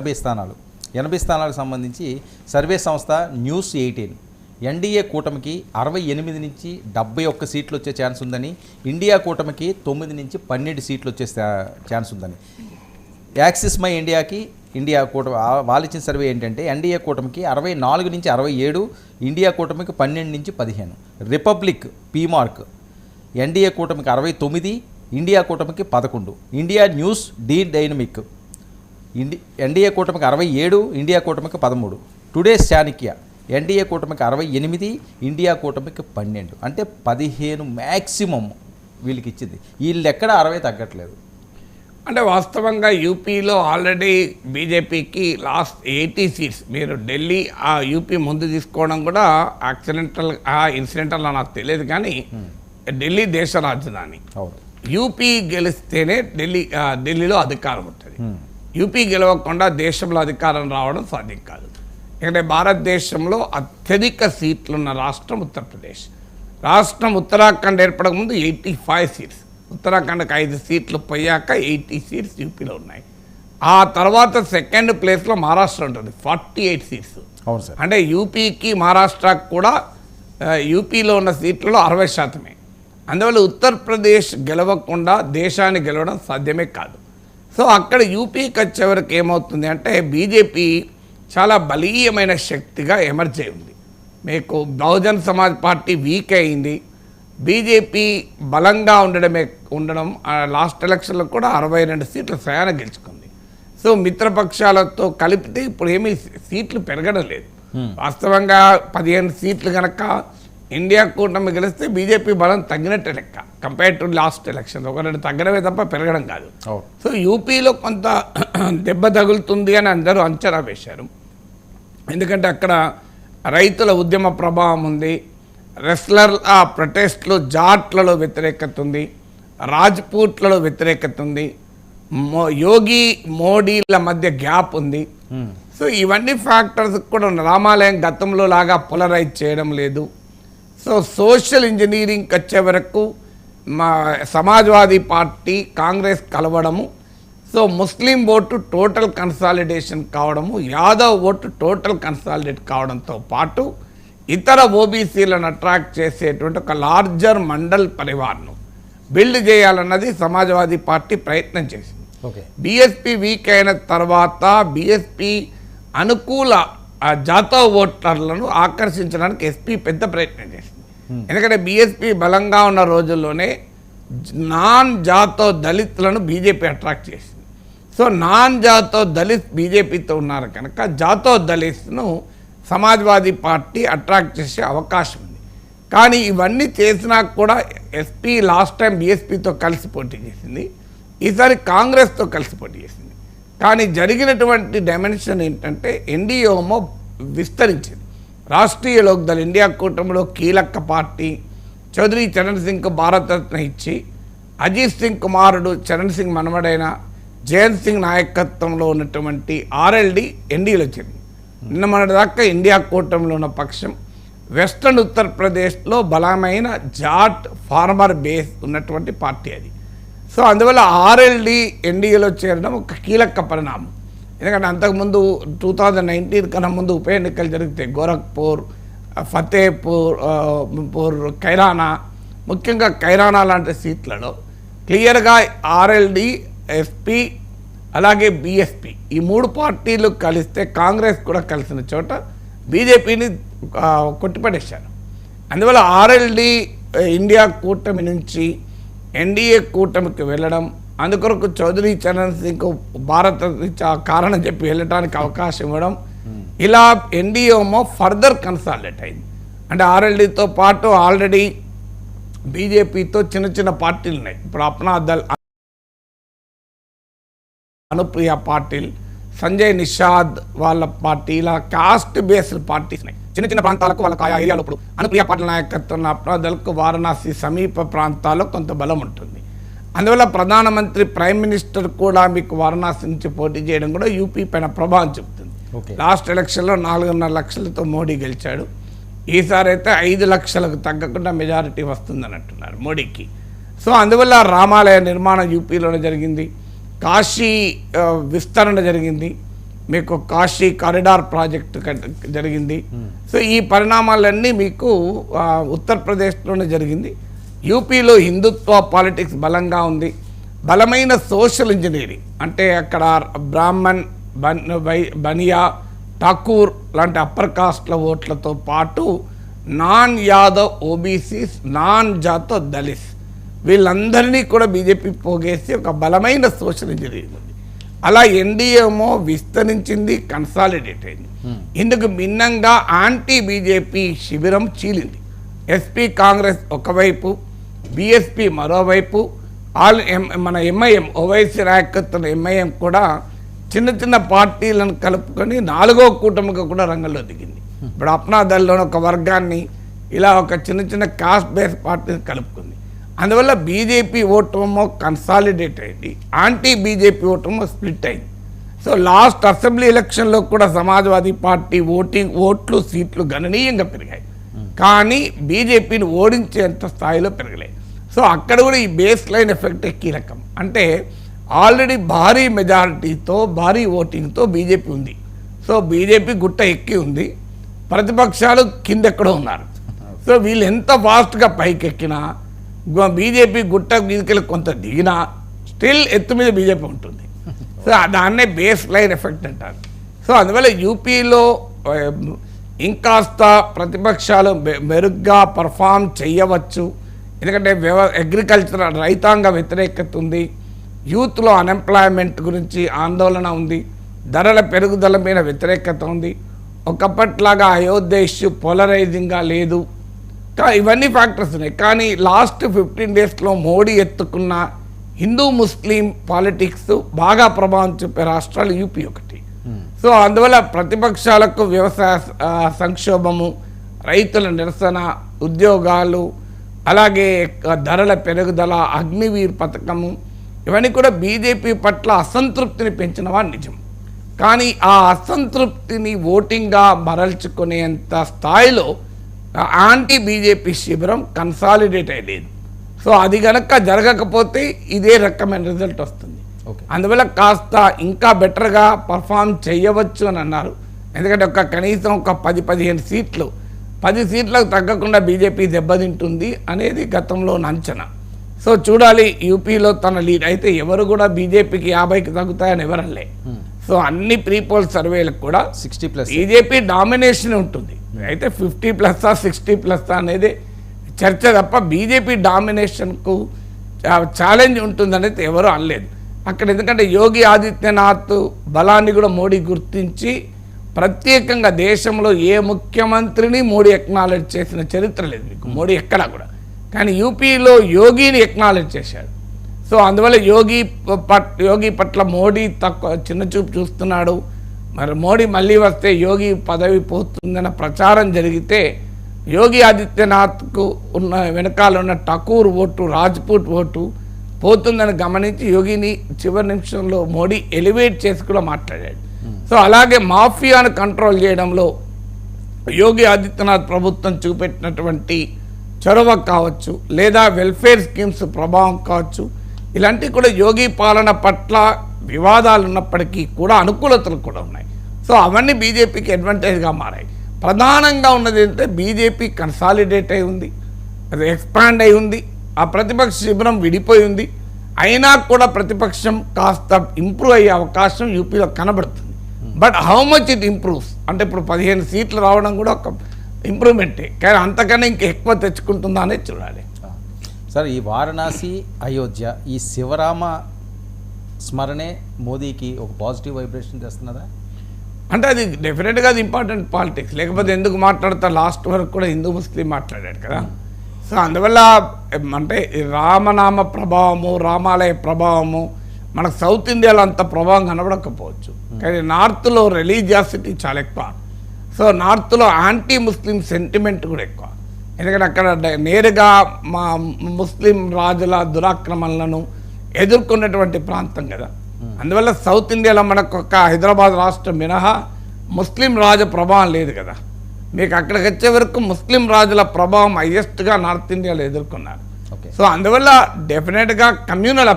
80 స్థానాలకు సంబంధించి సర్వే సంస్థ న్యూస్18 ఎన్డీఏ కూటమికి 68 నుంచి 71 సీట్లు వచ్చే ఛాన్స్ ఉందని, ఇండియా కూటమికి 9 నుంచి 12 సీట్లు వచ్చే ఛాన్స్ ఉందని, యాక్సిస్ మై ఇండియాకి ఇండియా కూటమి వాళ్ళు ఇచ్చిన సర్వే ఏంటంటే ఎన్డీఏ కూటమికి 64 నుంచి 67, ఇండియా కూటమికి 12 నుంచి 15, రిపబ్లిక్ పీమార్క్ ఎన్డీఏ కూటమికి 69, ఇండియా కూటమికి 11, India news the dynamic NDA కూటమికి 67, ఇండియా కూటమికి 13, టుడేస్ చాణక్య ఎన్డీఏ కూటమికి 68, ఇండియా కూటమికి 12, అంటే 15 మ్యాక్సిమం వీళ్ళకి ఇచ్చింది. వీళ్ళు ఎక్కడ 60 తగ్గట్లేదు. అంటే వాస్తవంగా యూపీలో ఆల్రెడీ బీజేపీకి లాస్ట్ 80 సీట్స్, మీరు ఢిల్లీ ఆ యూపీ ముందు తీసుకోవడం కూడా ఇన్సిడెంటల్ నాకు తెలియదు, కానీ ఢిల్లీ దేశ రాజధాని. యూపీ గెలిస్తేనే ఢిల్లీలో అధికారం ఉంటుంది. యూపీ గెలవకుండా దేశంలో అధికారం రావడం సాధ్యం కాదు. ఎందుకంటే భారతదేశంలో అత్యధిక సీట్లున్న రాష్ట్రం ఉత్తరప్రదేశ్. రాష్ట్రం ఉత్తరాఖండ్ ఏర్పడక ముందు 85 సీట్స్, ఉత్తరాఖండ్కి 5 సీట్లు పోయాక 80 సీట్స్ యూపీలో ఉన్నాయి. ఆ తర్వాత సెకండ్ ప్లేస్లో మహారాష్ట్ర ఉంటుంది, 48 సీట్స్. అవును సార్. అంటే యూపీకి మహారాష్ట్రకు కూడా యూపీలో ఉన్న సీట్లలో 60%. అందువల్ల ఉత్తరప్రదేశ్ గెలవకుండా దేశాన్ని గెలవడం సాధ్యమే కాదు. సో అక్కడ యూపీకి వచ్చేవరకు ఏమవుతుంది అంటే బీజేపీ చాలా బలీయమైన శక్తిగా ఎమర్జ్ అయి ఉంది. మీకు బహుజన్ సమాజ్ పార్టీ వీక్ అయింది, బీజేపీ బలంగా ఉండడం లాస్ట్ ఎలక్షన్లో కూడా 62 సీట్లు స్వయాన గెలుచుకుంది. సో మిత్రపక్షాలతో కలిపితే ఇప్పుడు ఏమీ సీట్లు పెరగడం లేదు. వాస్తవంగా 15 సీట్లు కనుక ఇండియా కూటమి గెలిస్తే బీజేపీ బలం తగ్గినట్టే లెక్క కంపేర్ టు లాస్ట్ ఎలక్షన్. 1-2 తగ్గడమే తప్ప పెరగడం కాదు. సో యూపీలో కొంత దెబ్బ తగులుతుంది అని అందరూ అంచనా వేశారు. ఎందుకంటే అక్కడ రైతుల ఉద్యమ ప్రభావం ఉంది, రెస్లర్ ప్రొటెస్ట్లు, జాట్లలో వ్యతిరేకత ఉంది, రాజ్పూట్లలో వ్యతిరేకత ఉంది, యోగి మోడీల మధ్య గ్యాప్ ఉంది. సో ఇవన్నీ ఫ్యాక్టర్స్ కూడా రామాలయం గతంలో లాగా పోలరైజ్ చేయడం లేదు. సో సోషల్ ఇంజనీరింగ్కి వచ్చే వరకు సమాజ్వాదీ పార్టీ కాంగ్రెస్ కలవడము, సో ముస్లిం ఓటు టోటల్ కన్సాలిడేషన్ కావడము, యాదవ్ ఓటు టోటల్ కన్సాలిడేట్ కావడంతో పాటు ఇతర ఓబీసీలను అట్రాక్ట్ చేసేటువంటి ఒక లార్జర్ మండల్ పరివార్ను బిల్డ్ చేయాలన్నది సమాజ్వాదీ పార్టీ ప్రయత్నం చేసింది. బీఎస్పీ వీక్ అయిన తర్వాత బీఎస్పీ అనుకూల జాతవ్ ఓటర్లను ఆకర్షించడానికి ఎస్పీ పెద్ద ప్రయత్నం చేసింది. ఎందుకంటే బీఎస్పీ బలంగా ఉన్న రోజుల్లోనే నాన్ జాతవ్ దళితులను బీజేపీ అట్రాక్ట్ చేసింది. సో నాన్ జాతవ్ దళిత్ బీజేపీతో ఉన్నారు కనుక జాతవ్ దళిత్ను సమాజ్వాదీ పార్టీ అట్రాక్ట్ చేసే అవకాశం ఉంది. కానీ ఇవన్నీ చేసినా కూడా ఎస్పీ లాస్ట్ టైం బీఎస్పీతో కలిసి పోటీ చేసింది, ఈసారి కాంగ్రెస్తో కలిసి పోటీ చేసింది. కానీ జరిగినటువంటి డైమెన్షన్ ఏంటంటే ఎన్డీఏమో విస్తరించింది. రాష్ట్రీయ లోక్దళ్ ఇండియా కూటమిలో కీలక పార్టీ చౌదరి చరణ్ సింగ్కు భారతరత్న ఇచ్చి, అజిత్ సింగ్ కుమారుడు చరణ్ సింగ్ మనవడైన జయంత్ సింగ్ నాయకత్వంలో ఉన్నటువంటి ఆర్ఎల్డి ఎన్డీఏలో చేరింది. నిన్న మొన్నటిదాకా ఇండియా కూటమిలో ఉన్న పక్షం వెస్ట్రన్ ఉత్తరప్రదేశ్లో బలమైన జాట్ ఫార్మర్ బేస్ ఉన్నటువంటి పార్టీ అది. సో అందువల్ల ఆర్ఎల్డి ఎన్డీఏలో చేరడం ఒక కీలక పరిణామం. ఎందుకంటే అంతకుముందు 2019 కన్నా ముందు ఉప ఎన్నికలు జరిగితే గోరఖ్పూర్, ఫతేపూర్, కైరానా, ముఖ్యంగా కైరానా లాంటి సీట్లలో క్లియర్గా ఆర్ఎల్డి, ఎస్పీ అలాగే బీఎస్పీ ఈ 3 పార్టీలు కలిస్తే కాంగ్రెస్ కూడా కలిసిన చోట బీజేపీని కొట్టిపడేశారు. అందువల్ల ఆర్ఎల్డి ఇండియా కూటమి నుంచి ఎన్డీఏ కూటమికి వెళ్ళడం, అందుకొరకు చౌదరి చరణ్ సింగ్ భారత కారణం చెప్పి వెళ్ళడానికి అవకాశం ఇవ్వడం, ఇలా ఎన్డీఏమో ఫర్దర్ కన్సాలిడేట్ అయింది. అంటే ఆర్ఎల్డీతో పాటు ఆల్రెడీ బీజేపీతో చిన్న పార్టీలు ఉన్నాయి. ఇప్పుడు అప్నా దళ్, అనుప్రియ పాటిల్, సంజయ్ నిషాద్ వాళ్ళ పార్టీ, ఇలా కాస్ట్ బేస్డ్ పార్టీస్ ఉన్నాయి. చిన్న ప్రాంతాలకు వాళ్ళకి ఆయా ఏరియాలో ఇప్పుడు అనుప్రియ పాటిల్ నాయకత్వంలో అప్నా దళకు వారణాసి సమీప ప్రాంతాల్లో కొంత బలం ఉంటుంది. అందువల్ల ప్రధానమంత్రి, ప్రైమ్ మినిస్టర్ కూడా మీకు వారణాసి నుంచి పోటీ చేయడం కూడా యూపీ పైన ప్రభావం చూపుతుంది. లాస్ట్ ఎలక్షన్లో 4.5 లక్షలతో మోడీ గెలిచాడు. ఈసారి అయితే 5 లక్షలకు తగ్గకుండా మెజారిటీ వస్తుందని అంటున్నారు మోడీకి. సో అందువల్ల రామాలయ నిర్మాణం యూపీలోనే జరిగింది, కాశీ విస్తరణ జరిగింది. మీకు కాశీ కారిడార్ ప్రాజెక్ట్ జరిగింది. సో ఈ పరిణామాలన్నీ మీకు ఉత్తరప్రదేశ్లోనే జరిగింది. యూపీలో హిందుత్వ పాలిటిక్స్ బలంగా ఉంది. బలమైన సోషల్ ఇంజనీరింగ్ అంటే అక్కడ బ్రాహ్మణ్, బనియా, ఠాకూర్ లాంటి అప్పర్ కాస్ట్ల ఓట్లతో పాటు non Yadav, OBCs, non Jatav, Dalit వీళ్ళందరినీ కూడా బీజేపీ పోగేసి ఒక బలమైన సోషల్ ఇంజనీరింగ్ ఉంది. అలా ఎన్డీఏమో విస్తరించింది, కన్సాలిడేట్ అయింది. ఇందుకు భిన్నంగా యాంటీ బీజేపీ శిబిరం చీలింది. ఎస్పీ కాంగ్రెస్ ఒకవైపు, బీఎస్పీ మరోవైపు, మన ఎంఐఎం ఓవైసీ నాయకత్వం ఎంఐఎం కూడా చిన్న చిన్న పార్టీలను కలుపుకొని 4వ కూటమిగా కూడా రంగంలో దిగింది. ఇప్పుడు అప్నా దళ్లోని ఒక వర్గాన్ని ఇలా ఒక చిన్న చిన్న కాస్ట్ బేస్ పార్టీని కలుపుకుంది. అందువల్ల బీజేపీ ఓటమో కన్సాలిడేట్ అయింది, యాంటీ బీజేపీ ఓటమో స్ప్లిట్ అయింది. సో లాస్ట్ అసెంబ్లీ ఎలక్షన్లో కూడా సమాజ్వాదీ పార్టీ ఓట్లు, సీట్లు గణనీయంగా పెరిగాయి. కానీ బీజేపీని ఓడించేంత స్థాయిలో పెరగలేదు. సో అక్కడ కూడా ఈ బేస్ లైన్ ఎఫెక్ట్ కీలకం. అంటే ఆల్రెడీ భారీ మెజారిటీతో, భారీ ఓటింగ్తో బీజేపీ ఉంది. సో బీజేపీ గుట్ట ఎక్కి ఉంది, ప్రతిపక్షాలు కిందెక్కడో ఉన్నారు. సో వీళ్ళు ఎంత ఫాస్ట్గా పైకెక్కినా, బీజేపీ గుట్ట మీదకెళ్ళి కొంత దిగినా స్టిల్ ఎత్తు మీద బీజేపీ ఉంటుంది. సో దాన్నే బేస్ లైన్ ఎఫెక్ట్ అంటారు. సో అందువల్ల యూపీలో ఇంకాస్త ప్రతిపక్షాలు మెరుగ్గా పర్ఫామ్ చేయవచ్చు. ఎందుకంటే అగ్రికల్చర్ రైతాంగ వ్యతిరేకత ఉంది, యూత్లో అన్ఎంప్లాయ్మెంట్ గురించి ఆందోళన ఉంది, ధరల పెరుగుదల మీద వ్యతిరేకత ఉంది. ఒకప్పట్లాగా అయోధ్య ఇష్యూ పోలరైజింగ్గా లేదు. ఇవన్నీ ఫ్యాక్టర్స్ ఉన్నాయి. కానీ లాస్ట్ 15 డేస్లో మోడీ ఎత్తుకున్న హిందూ ముస్లిం పాలిటిక్స్ బాగా ప్రభావం చూపే రాష్ట్రాలు యూపీ ఒకటి. సో అందువల్ల ప్రతిపక్షాలకు వ్యవసాయ సంక్షోభము, రైతుల నిరసన, ఉద్యోగాలు, అలాగే ధరల పెరుగుదల, అగ్నివీర్ పథకము ఇవన్నీ కూడా బీజేపీ పట్ల అసంతృప్తిని పెంచినవా నిజం. కానీ ఆ అసంతృప్తిని ఓటింగ్గా మరల్చుకునేంత స్థాయిలో యాంటీ బీజేపీ శిబిరం కన్సాలిడేట్ అయ్యలేదు. సో అది కనుక జరగకపోతే ఇదే రకమైన రిజల్ట్ వస్తుంది. అందువల్ల కాస్త ఇంకా బెటర్గా పర్ఫామ్ చేయవచ్చు అని అన్నారు. ఎందుకంటే కనీసం ఒక 10-15 సీట్లు, 10 సీట్లకు తగ్గకుండా బీజేపీ దెబ్బతింటుంది అనేది గతంలో అంచనా. సో చూడాలి యూపీలో తన లీడ్ అయితే ఎవరు కూడా బీజేపీకి 50కి తగ్గుతాయని ఎవరల్లే. సో అన్ని ప్రీపోల్ సర్వేలకు కూడా 60+ బీజేపీ డామినేషన్ ఉంటుంది. అయితే 50+ 60+ అనేది చర్చ తప్ప బీజేపీ డామినేషన్కు ఛాలెంజ్ ఉంటుందనేది ఎవరు అనలేదు అక్కడ. ఎందుకంటే యోగి ఆదిత్యనాథ్ బలాన్ని కూడా మోడీ గుర్తించి ప్రత్యేకంగా దేశంలో ఏ ముఖ్యమంత్రిని మోడీ ఎక్నాలెడ్జ్ చేసిన చరిత్ర లేదు మీకు, మోడీ ఎక్కడా కూడా. కానీ యూపీలో యోగిని ఎక్నాలెడ్జ్ చేశాడు. సో అందువల్ల యోగి పట్ల మోడీ చిన్న చూపు చూస్తున్నాడు. మరి మోడీ మళ్ళీ వస్తే యోగి పదవి పోతుందన్న ప్రచారం జరిగితే యోగి ఆదిత్యనాథ్కు ఉన్న వెనకాల ఉన్న ఠాకూర్ ఓటు, రాజ్పూట్ ఓటు పోతుందని గమనించి యోగిని చివరి నిమిషంలో మోడీ ఎలివేట్ చేసి కూడా మాట్లాడాడు. సో అలాగే మాఫియాను కంట్రోల్ చేయడంలో యోగి ఆదిత్యనాథ్ ప్రభుత్వం చూపెట్టినటువంటి చొరవ కావచ్చు, లేదా వెల్ఫేర్ స్కీమ్స్ ప్రభావం కావచ్చు, ఇలాంటివి కూడా యోగి పాలన పట్ల వివాదాలు ఉన్నప్పటికీ కూడా అనుకూలతలు కూడా ఉన్నాయి. సో అవన్నీ బీజేపీకి అడ్వాంటేజ్గా మారాయి. ప్రధానంగా ఉన్నది ఏంటంటే బీజేపీ కన్సాలిడేట్ అయి ఉంది, అది ఎక్స్పాండ్ అయి ఉంది, ఆ ప్రతిపక్ష శిబిరం విడిపోయి ఉంది. అయినా కూడా ప్రతిపక్షం కాస్త ఇంప్రూవ్ అయ్యే అవకాశం యూపీలో కనబడుతుంది. But how much it improves అంటే ఇప్పుడు 15 సీట్లు రావడం కూడా ఒక ఇంప్రూవ్మెంటే, కానీ అంతకన్నా ఇంకా ఎక్కువ తెచ్చుకుంటుందా అనేది చూడాలి. సార్, ఈ వారణాసి, అయోధ్య, ఈ శివరామ స్మరణే మోదీకి ఒక పాజిటివ్ వైబ్రేషన్ తెస్తున్నదా? అంటే అది డెఫినెట్గా అది ఇంపార్టెంట్ పాలిటిక్స్. లేకపోతే ఎందుకు మాట్లాడతా, లాస్ట్ వరకు కూడా హిందూ ముస్లిం మాట్లాడాడు కదా. సో అందువల్ల అంటే రామనామ ప్రభావము, రామాలయ ప్రభావము మనకు సౌత్ ఇండియాలో అంత ప్రభావం కనబడకపోవచ్చు, కానీ నార్త్లో రిలీజియాసిటీ చాలా ఎక్కువ. సో నార్త్లో యాంటీ ముస్లిం సెంటిమెంట్ కూడా ఎక్కువ. ఎందుకంటే అక్కడ నేరుగా మా ముస్లిం రాజుల దురాక్రమణలను ఎదుర్కొన్నటువంటి ప్రాంతం కదా. అందువల్ల సౌత్ ఇండియాలో మనకు ఒక హైదరాబాద్ రాష్ట్రం మినహా ముస్లిం రాజు ప్రభావం లేదు కదా. మీకు అక్కడికి వచ్చే వరకు ముస్లిం రాజుల ప్రభావం హైయెస్ట్గా నార్త్ ఇండియాలో ఎదుర్కొన్నారు. సో అందువల్ల డెఫినెట్గా కమ్యూనల్